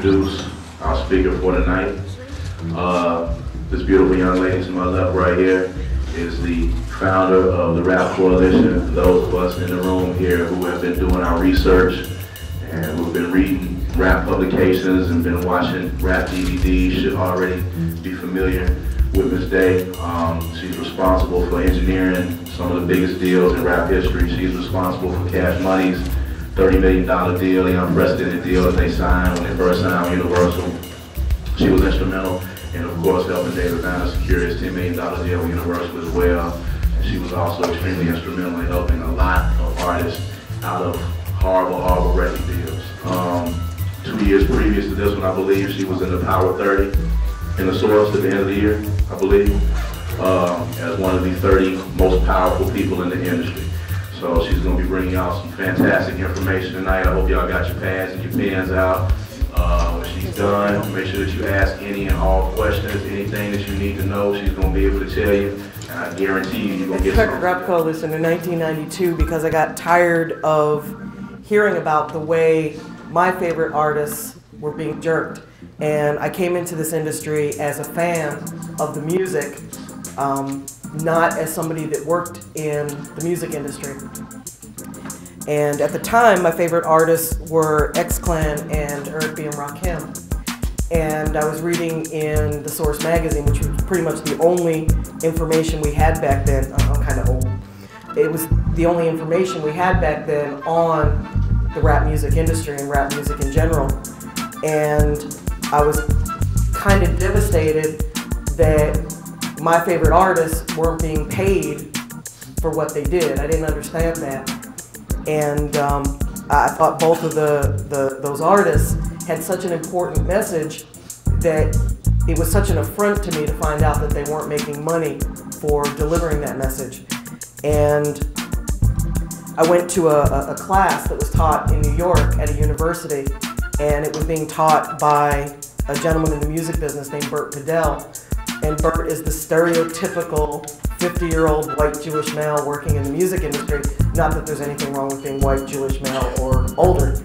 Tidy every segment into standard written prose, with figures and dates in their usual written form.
introduce our speaker for tonight. This beautiful young lady to my left right here is the founder of the Rap Coalition. Those of us in the room here who have been doing our research and who've been reading rap publications and been watching rap DVDs should already be familiar with Ms. Day. She's responsible for engineering some of the biggest deals in rap history. She's responsible for Cash Money's $30 million deal, the unprecedented deal that they signed when they first signed with Universal. She was instrumental in, of course, helping David Banner secure his $10 million deal with Universal as well. And she was also extremely instrumental in helping a lot of artists out of horrible record deals. 2 years previous to this one, I believe, she was in the Power 30 in the Source at the end of the year, I believe, as one of the 30 most powerful people in the industry. So she's going to be bringing out some fantastic information tonight. I hope y'all got your pads and your pens out. When she's done, make sure that you ask any and all questions, anything that you need to know, she's going to be able to tell you. And I guarantee you, you're going to get something. I started Rap Coalition in 1992 because I got tired of hearing about the way my favorite artists were being jerked. And I came into this industry as a fan of the music, not as somebody that worked in the music industry. And at the time, my favorite artists were X-Clan and Eric B. and Rakim. And I was reading in the Source magazine, which was pretty much the only information we had back then. I'm kind of old. It was the only information we had back then on the rap music industry and rap music in general. And I was kind of devastated that my favorite artists weren't being paid for what they did. I didn't understand that. And I thought both of those artists had such an important message that it was such an affront to me to find out that they weren't making money for delivering that message. And I went to a class that was taught in New York at a university, and it was being taught by a gentleman in the music business named Bert Padell. And Bert is the stereotypical 50-year-old white Jewish male working in the music industry. Not that there's anything wrong with being white, Jewish male, or older.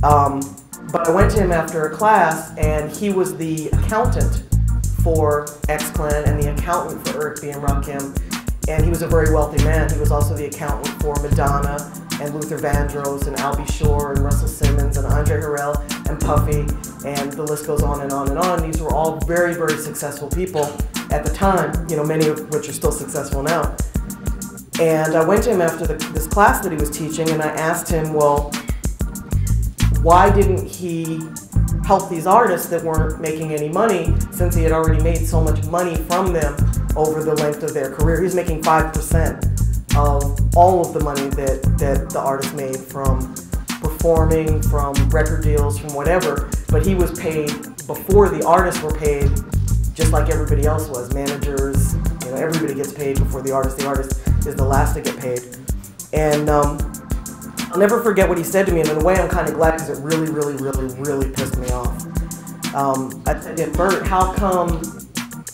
But I went to him after a class, and he was the accountant for X-Clan and the accountant for Eric B. and Rakim. And he was a very wealthy man. He was also the accountant for Madonna and Luther Vandross and Al B. Shore and Russell Simmons and Andre Harrell and Puffy, and the list goes on and on and on. These were all very, very successful people at the time, you know, many of which are still successful now. And I went to him after this class that he was teaching, and I asked him, well, why didn't he help these artists that weren't making any money, since he had already made so much money from them over the length of their career? He was making 5% of all of the money that the artist made from performing, from record deals, from whatever, but he was paid before the artists were paid, just like everybody else was. Managers, you know, everybody gets paid before the artist. The artist is the last to get paid. And I'll never forget what he said to me, and in a way I'm kind of glad, because it really, really, really, really pissed me off. I said, yeah, Bert, how come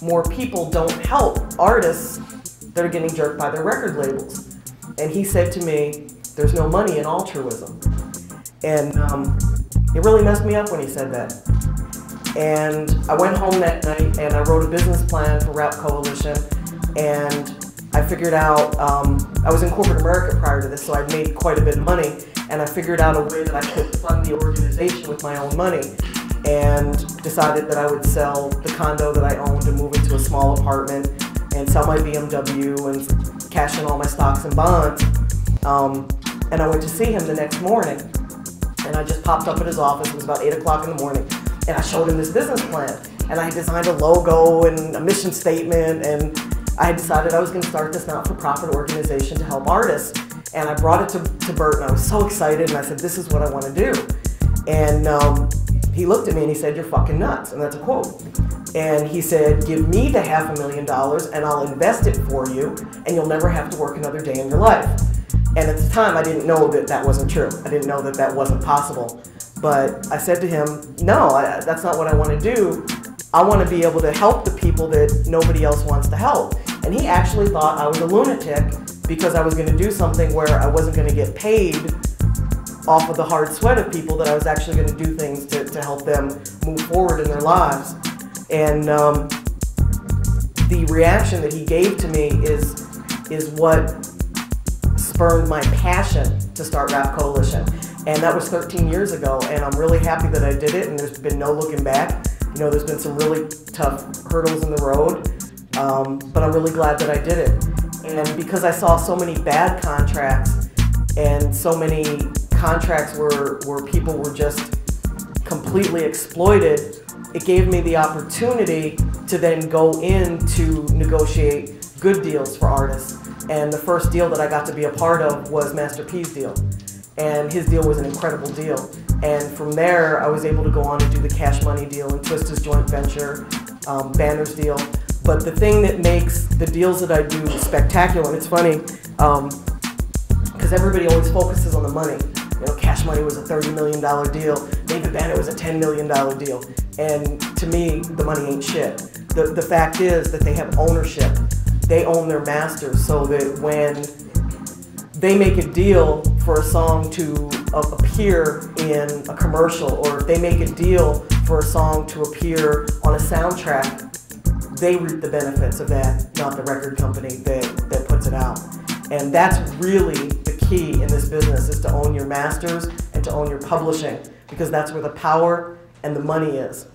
more people don't help artists that are getting jerked by their record labels? And he said to me, there's no money in altruism. And it really messed me up when he said that. And I went home that night and I wrote a business plan for Rap Coalition, and I figured out, I was in corporate America prior to this, so I'd made quite a bit of money, and I figured out a way that I could fund the organization with my own money, and decided that I would sell the condo that I owned and move into a small apartment and sell my BMW and cash in all my stocks and bonds. And I went to see him the next morning, and I just popped up at his office. It was about 8 o'clock in the morning, and I showed him this business plan, and I had designed a logo and a mission statement, and I had decided I was going to start this not-for-profit organization to help artists. And I brought it to Bert, and I was so excited, and I said, this is what I want to do. And he looked at me and he said, you're fucking nuts, and that's a quote. And he said, give me the $500,000 and I'll invest it for you, and you'll never have to work another day in your life. And at the time, I didn't know that that wasn't true. I didn't know that that wasn't possible. But I said to him, no, that's not what I want to do. I want to be able to help the people that nobody else wants to help. And he actually thought I was a lunatic because I was going to do something where I wasn't going to get paid off of the hard sweat of people that I was actually going to do things to help them move forward in their lives. And the reaction that he gave to me is what spurred my passion to start Rap Coalition. And that was 13 years ago, and I'm really happy that I did it, and there's been no looking back. You know, there's been some really tough hurdles in the road, but I'm really glad that I did it. And because I saw so many bad contracts and so many contracts where people were just completely exploited, it gave me the opportunity to then go in to negotiate good deals for artists. And the first deal that I got to be a part of was Master P's deal. And his deal was an incredible deal. And from there, I was able to go on and do the Cash Money deal and Twista's joint venture, Banner's deal. But the thing that makes the deals that I do spectacular, and it's funny, because everybody always focuses on the money. You know, Cash Money was a $30 million deal. David Banner was a $10 million deal. And to me, the money ain't shit. The fact is that they have ownership. They own their masters, so that when they make a deal for a song to appear in a commercial, or if they make a deal for a song to appear on a soundtrack, they reap the benefits of that, not the record company that puts it out. And that's really the key in this business, is to own your masters and to own your publishing, because that's where the power and the money is.